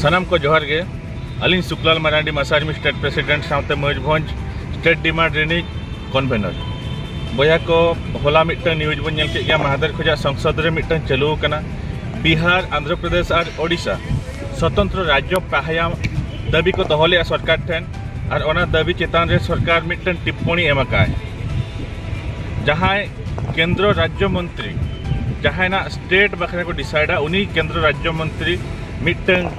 सानाम को जोहार गे अलिन Sukhlal Marandi मसारमी state president साथ मयूरभंज स्टेट डिमांड रिनिज कन्वेनर बया को होला मिटन न्यूज बन नेल के गया महादर खुजा संसद रे मिटन चालू कना बिहार आंध्र प्रदेश और ओडिशा स्वतंत्र राज्य पाहया दाबी को दोहले सरकार ठेन और ओना दाबी चेतान रे सरकार मिटन टिप्पणी एमकाय जहां केंद्र राज्य मंत्री जहां ना स्टेट बखरा को डिसाइडा उनी केंद्र राज्य मंत्री मिटन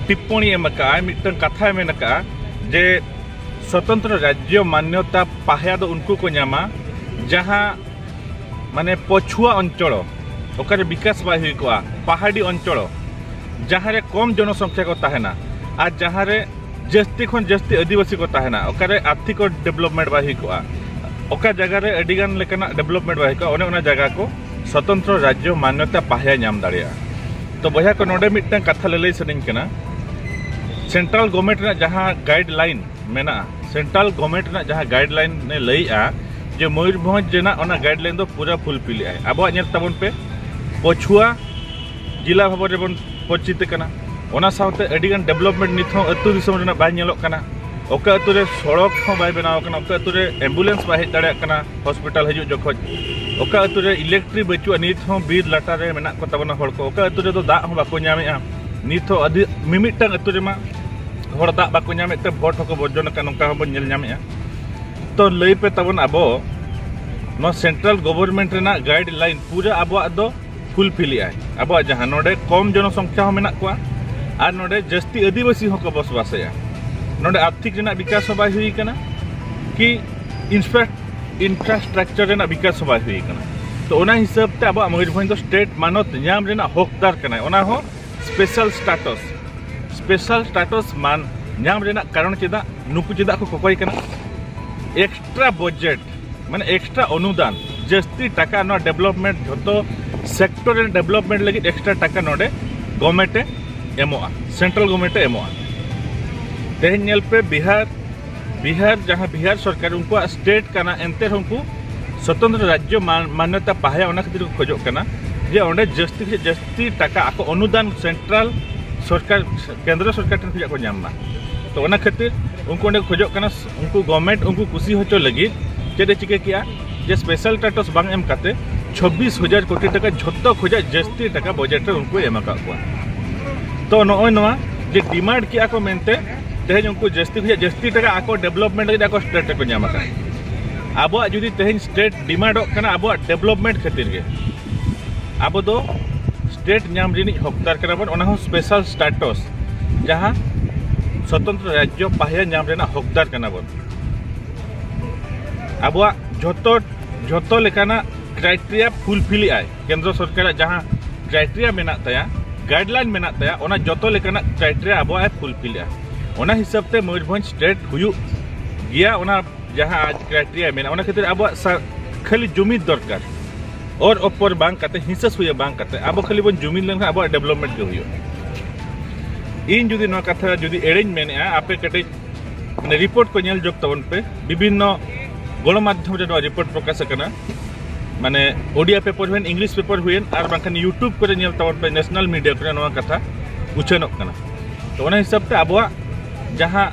टिप्पणी एमकाय मिटन कथा मेनका जे स्वतंत्र राज्य मान्यता पाहया दो उनको को नामा जहां माने पछुआ अंचल ओकर विकास बाय हुई को पहाड़ी अंचल जहां रे कम जनसंख्या को ताहेना आज जहां रे जस्ती खन जस्ती आदिवासी को ताहेना ओकर आर्थिक डेवलपमेंट बाय हुई को ओका जगह रे अडिगान लेकना डेवलपमेंट बाय को ओने जगह को स्वतंत्र राज्य मान्यता पाहया नाम दाड़िया तो बया को नोडे मिटन कथा ललई सनिन कना सेंट्रल गवर्नमेंट ना जहां गाइडलाइन मेना सेंट्रल गवर्नमेंट ना जहां गाइडलाइन ने लईआ जे मयूरभंज जना ओना गाइडलाइन दो पूरा फुलफिल आय अब नेल तबन पे पछुआ जिला भाव रे बन परिचित कना ओना साउते अडिगान डेवलपमेंट निथ हो अतु दिसम रे बाय नेलोक कना ओका अतु रे सड़क हो बाय बनाव कना ओका अतु रे एम्बुलेंस बाय हेज दाड़े कना हॉस्पिटल हजु जखज ओका अतु रे इलेक्ट्रिक बचुआ निथ हो बीर लाटा रे मेना को तबना हड़ को ओका अतु रे दो दा हो बाको न्यामेआ निथ हो अदि मिमिटन अतु रे मा हड़ दा बाको न्यामे ते भोट को बर्जन का नका हो नेल न्यामेआ तो लई पे तबन अबो नो सेंट्रल गवर्नमेंट रेना गाइडलाइन पूरा अबो दो फुलफिल आय अबो जहां नोडे कम जनसंख्या हो मेना को और नोडे जस्ती आदिवासी हो को बसवासया नोडे आर्थिक रेना विकास बाय हुई कना कि इंफ्रास्ट्रक्चर रेना विकास बाय हुई कना तो ओना हिसाब ते अब मयूरभंज स्टेट मानत नाम रेना हकदार कना ओना हो स्पेशल स्टाटस मान नाम रेना कारण चेदा नुकु चेदा को कोकोय कना एक्स्ट्रा बजट माने एक्स्ट्रा अनुदान जस्ती टाका न डेवलपमेंट जतो सेक्टर डेवलपमेंट लगी एक्स्ट्रा टाका नोडे गवर्नमेंट एमोआ सेंट्रल गवर्नमेंट एमोआ तेहन नेल पे बिहार जहां बिहार सरकार उनको स्टेट कना एंते उनको स्वतंत्र राज्य मान्यता पाहया ओना खातिर खोजो कना जे ओंडे जस्ती टाका आको अनुदान सेंट्रल सरकार केंद्र सरकार ठन खुजा को नाममा तो ओना खातिर उनको ओंडे खोजो कना उनको गवर्नमेंट उनको खुशी होचो लगी जेदे चिके किया जे स्पेशल स्टेटस बांग एम काते 26,000 कोटी टाका झोत्तो खोजा जस्ती टाका बजट रे उनको एमका को तो नोय नोआ जे डिमांड किया को मेनते तेहन उनको जस्ती टाका आको डेवलपमेंट लगी आको स्टेट को नामका आबो जुदी तेहन स्टेट डिमांड कना आबो डेवलपमेंट खातिर गे आबो दो स्टेट नाम रिनी हकदार कना बन ओना हो स्पेशल स्टेटस जहां स्वतंत्र राज्य पाहया नाम रेना हकदार कना बन आबो झोतो लेकाना क्राइटेरिया फुलफिल आय केंद्र सरकार जहां क्राइटेरिया मेना तया गाइडलाइन मेना तया ओना जतो लेकाना क्राइटेरिया आबो आय फुलफिल आय ओना हिसाब ते मयूरभंज स्टेट हुयु गया ओना जहां आज क्राइटेरिया मेना ओना खातिर आबो खाली जुमिद दरकार और ऊपर बांग काते हिंसस हुया बांग काते आबो खाली बन जुमिद लेन आबो डेवलपमेंट के हुयो इन जुदी नो कथा जुदी एरेंज मेने आपे कटे माने रिपोर्ट को नेल जोक तवन पे विभिन्न गणमाध्यम रे रिपोर्ट प्रकाश करना माने Odia paper when English paper when और बांखान यूट्यूब को नेल तवन पे नेशनल मीडिया को नवा कथा उछनक कना तो ओना हिसाब ते आबो जहां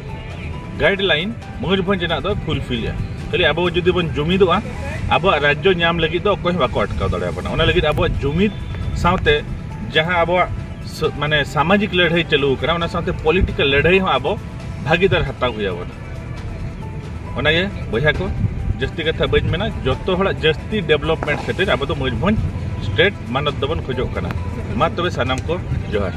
गाइडलाइन मयूरभंज ना दो फुलफिल या खाली आबो जुदी बन जुमिदोआ आबो राज्य नाम लगी दो कोई बाको अटकाव दड़े बना ओना लगी आबो जुमिद साउते जहां आबो माने सामाजिक लड़ाई चालू करा ओना साउते पॉलिटिकल लड़ाई हो आबो भागीदार हता हुया बना ओना ये बया को जस्ती कथा बज मेना जतो हड़ा जस्ती डेवलपमेंट खातिर आबो तो मयूरभंज स्टेट मानत दबन खोजो कना मा तबे सानाम को जोहार।